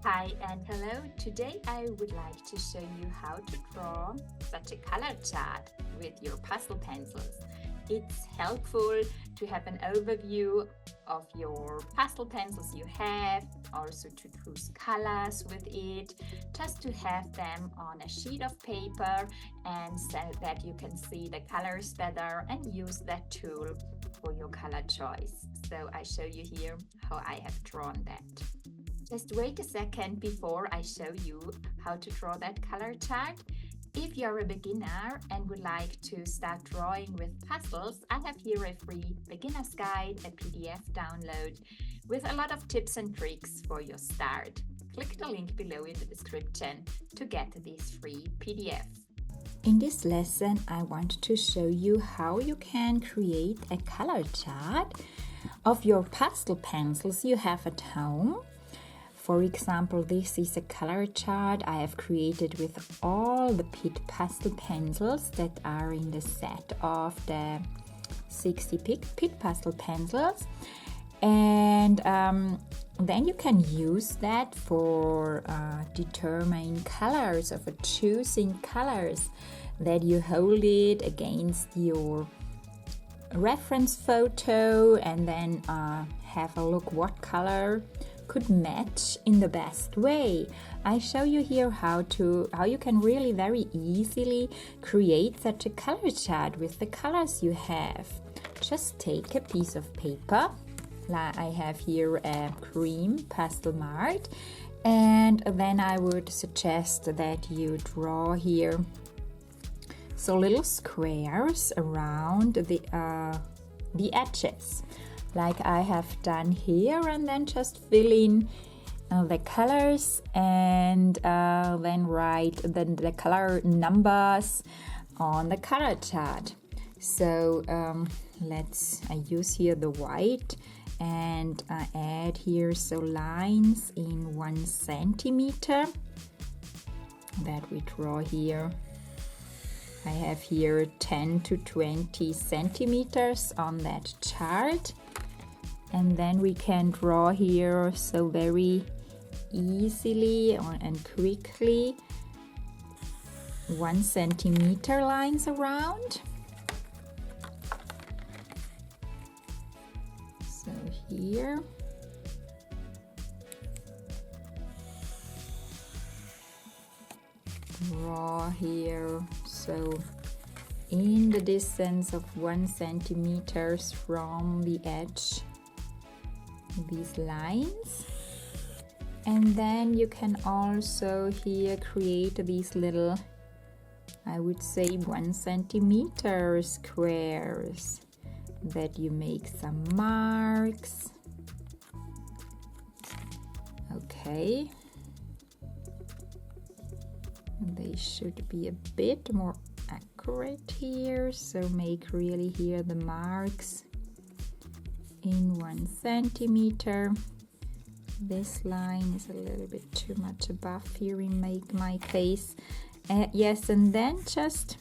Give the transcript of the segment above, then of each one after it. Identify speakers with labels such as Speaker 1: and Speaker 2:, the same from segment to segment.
Speaker 1: Hi and hello. Today I would like to show you how to draw such a color chart with your pastel pencils. It's helpful to have an overview of your pastel pencils you have, also to choose colors with it, just to have them on a sheet of paper and so that you can see the colors better and use that tool for your color choice. So I show you here how I have drawn that. Just wait a second before I show you how to draw that color chart. If you're a beginner and would like to start drawing with pastels, I have here a free beginner's guide, a PDF download with a lot of tips and tricks for your start. Click the link below in the description to get this free PDF.
Speaker 2: In this lesson, I want to show you how you can create a color chart of your pastel pencils you have at home. For example, this is a color chart I have created with all the pastel pencils that are in the set of the 60 pit pastel pencils. And then you can use that for determining colors, or for choosing colors, that you hold it against your reference photo and then have a look what color could match in the best way. I show you here how you can really very easily create such a color chart with the colors you have. Just take a piece of paper. I have here a cream pastel mart, and then I would suggest that you draw here so little squares around the edges, like I have done here, and then just fill in the colors and then write the color numbers on the color chart. So I use here the white and I add here so lines in 1 centimeter that we draw here. I have here 10 to 20 centimeters on that chart. And then we can draw here so very easily and quickly 1 centimeter lines around. So here. Draw here so in the distance of 1 centimeter from the edge, these lines. And then you can also here create these little, I would say 1 centimeter squares that you make some marks. Okay, they should be a bit more accurate here, so make really here the marks in 1 centimeter. This line is a little bit too much above here in my case. Yes, and then just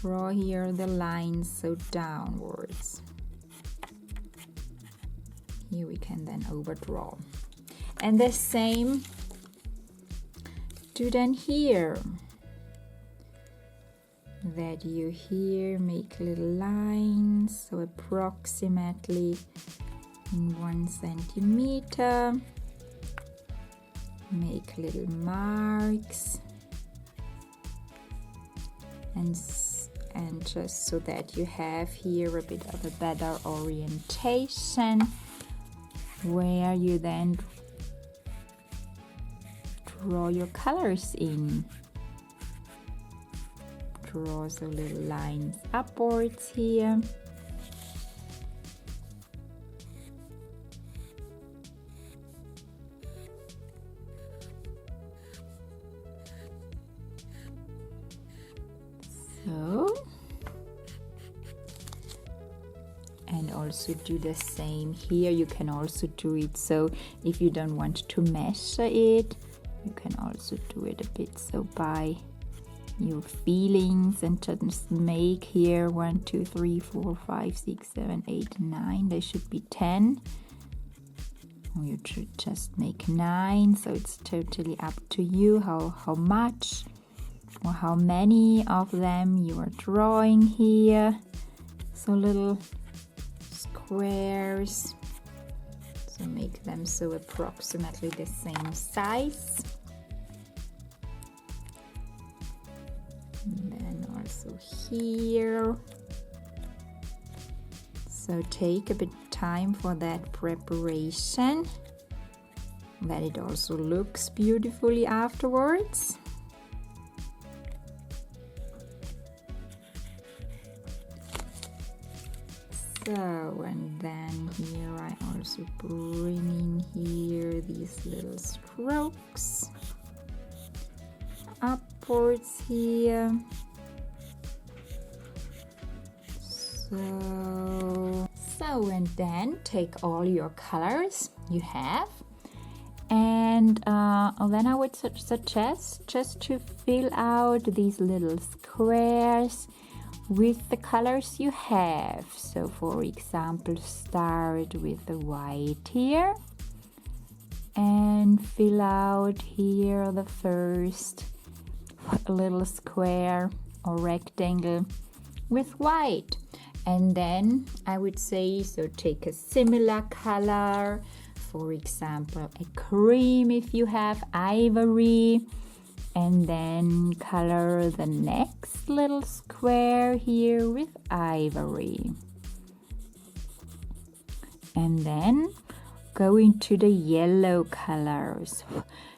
Speaker 2: draw here the lines so downwards. Here we can then overdraw. And the same do then here. That you here make little lines, so approximately in 1 centimeter. Make little marks, and just so that you have here a bit of a better orientation, where you then draw your colors in. Draw so little lines upwards here. So, and also do the same here. You can also do it so if you don't want to measure it, you can also do it a bit so by your feelings, and just make here 1, 2, 3, 4, 5, 6, 7, 8, 9. There should be 10 You should just make 9, so it's totally up to you how much or how many of them you are drawing here. So little squares. So make them so approximately the same size. And then also here. So take a bit time for that preparation, that it also looks beautifully afterwards. So, and then here I also bring in here these little strokes upwards here. So and then take all your colors you have, and then I would suggest just to fill out these little squares with the colors you have. So for example, start with the white here and fill out here the first little square or rectangle with white. And then I would say, so take a similar color, for example a cream if you have ivory, and then color the next little square here with ivory. And then go into the yellow colors.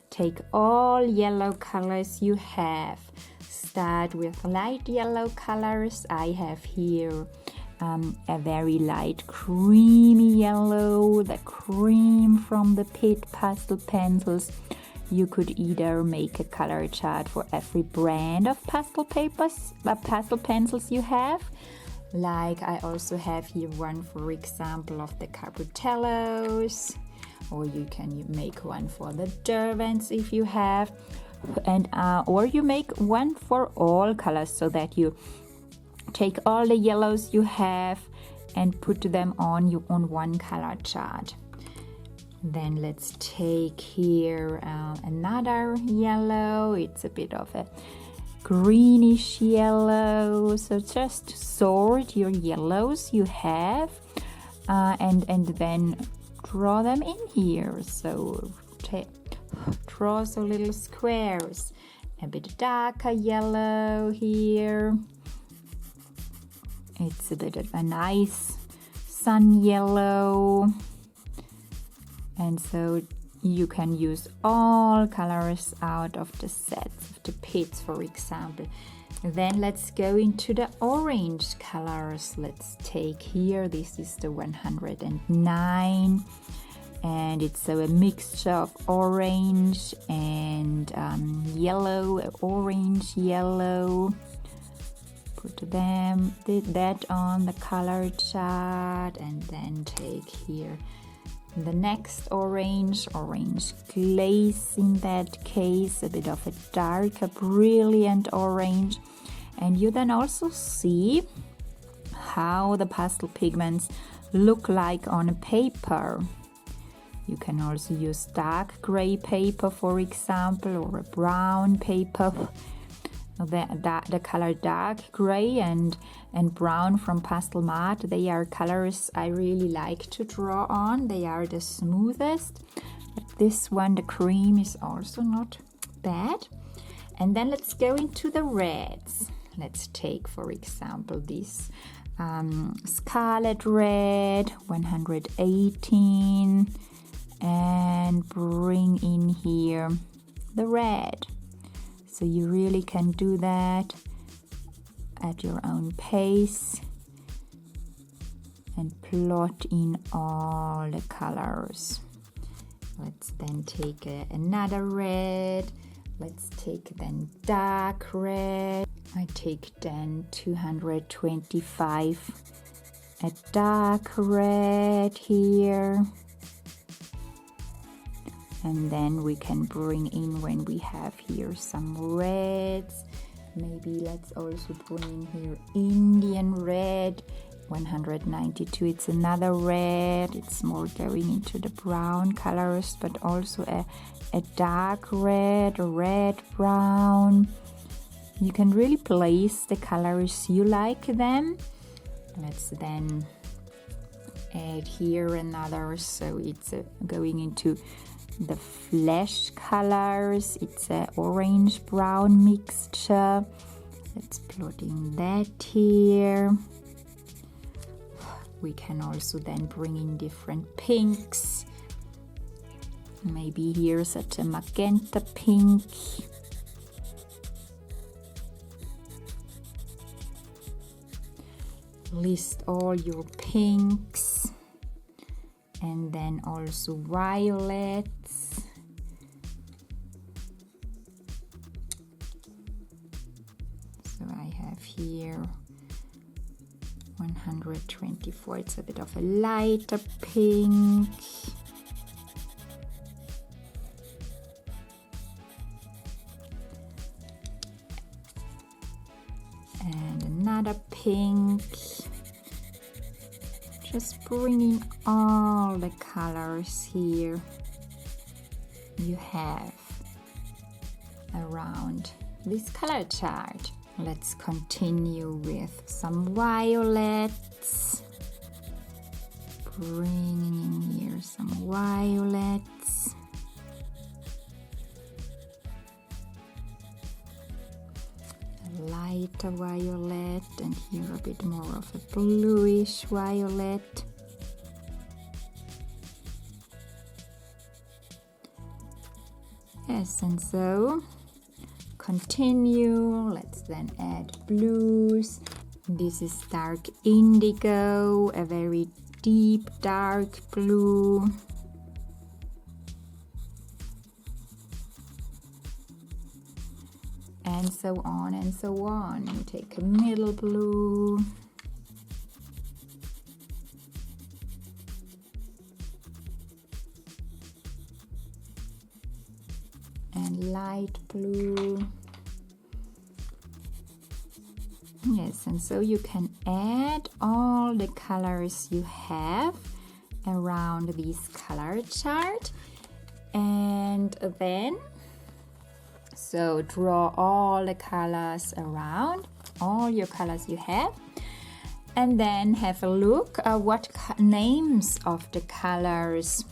Speaker 2: Take all yellow colors you have. Start with light yellow colors. I have here a very light creamy yellow, the cream from the Pit Pastel Pencils. You could either make a color chart for every brand of pastel pencils you have. Like I also have here one, for example, of the Cabutellos, or you can make one for the Derwents if you have, and or you make one for all colors, so that you take all the yellows you have and put them on one color chart. Then let's take here another yellow. It's a bit of a greenish yellow. So just sort your yellows you have and then draw them in here. So draw some little squares. A bit darker yellow here. It's a bit of a nice sun yellow. And so you can use all colors out of the sets of the pits, for example. Then let's go into the orange colors. Let's take here, this is the 109, and it's a mixture of orange and yellow, orange, yellow. Put that on the color chart, and then take here the next orange glaze, in that case a bit of a darker brilliant orange. And you then also see how the pastel pigments look like on a paper. You can also use dark gray paper, for example, or a brown paper. The color dark gray and brown from Pastel Mart, they are colors I really like to draw on. They are the smoothest. But this one, the cream, is also not bad. And then let's go into the reds. Let's take, for example, this scarlet red, 118, and bring in here the red. So you really can do that at your own pace and plot in all the colors. Let's then take another red. Let's take then dark red. I take then 225, a dark red here. And then we can bring in, when we have here some reds, maybe let's also bring in here Indian red 192, it's another red. It's more going into the brown colors, but also a dark red, a red brown. You can really place the colors you like them. Let's then add here another, so it's going into the flesh colors. It's a orange brown mixture. Let's plot in that here. We can also then bring in different pinks. Maybe here such a magenta pink. List all your pinks, and then also violets. So I have here 124, it's a bit of a lighter pink. And another pink. Just bringing all the colors here you have around this color chart. Let's continue with some violets. Bringing in here some violets. A lighter violet, and here a bit more of a bluish violet. Yes, and so continue. Let's then add blues. This is dark indigo, a very deep dark blue. And so on and so on. And take a middle blue. And light blue. Yes, and so you can add all the colors you have around this color chart, and then so draw all the colors around, all your colors you have, and then have a look at what names of the colors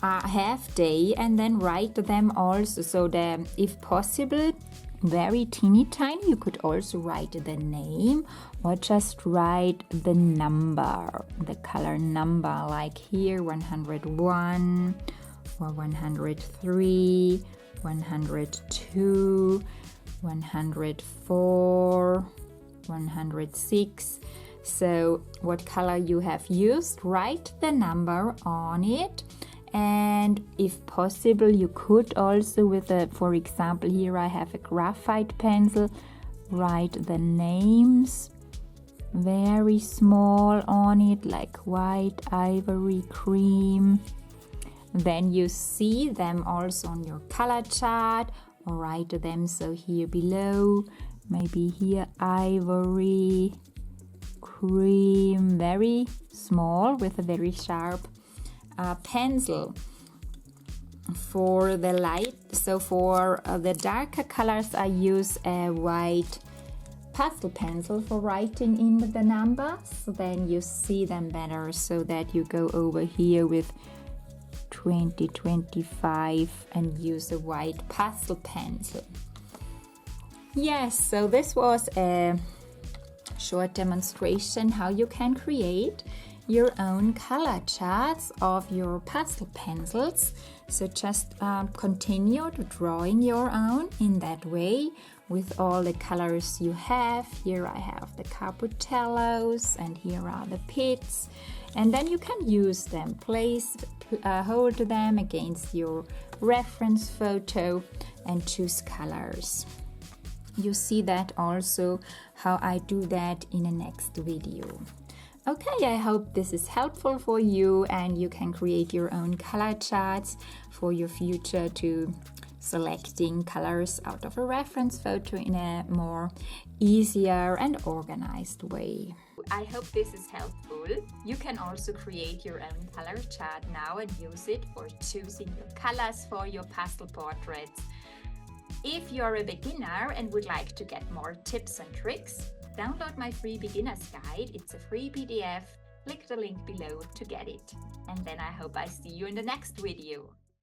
Speaker 2: have they, and then write them also. So that if possible, very teeny tiny, you could also write the name or just write the number, the color number, like here 101 or 103, 102, 104, 106. So what color you have used, write the number on it. And if possible, you could also with a, for example, here I have a graphite pencil, write the names very small on it, like white, ivory, cream. Then you see them also on your color chart, or write them so here below, maybe here ivory, cream, very small with a very sharp pencil. For the light, so for the darker colors, I use a white pastel pencil for writing in the numbers. So then you see them better, so that you go over here with 2025 and use a white pastel pencil. Yes, so this was a short demonstration how you can create your own color charts of your pastel pencils. So just continue to drawing your own in that way with all the colors you have. Here I have the caputellos, and here are the pits, and then you can use them, hold them against your reference photo and choose colors. You see that also how I do that in the next video. Okay, I hope this is helpful for you and you can create your own color charts for your future to selecting colors out of a reference photo in a more easier and organized way.
Speaker 1: I hope this is helpful. You can also create your own color chart now and use it for choosing your colors for your pastel portraits. If you're a beginner and would like to get more tips and tricks, download my free beginner's guide. It's a free PDF. Click the link below to get it. And then I hope I see you in the next video.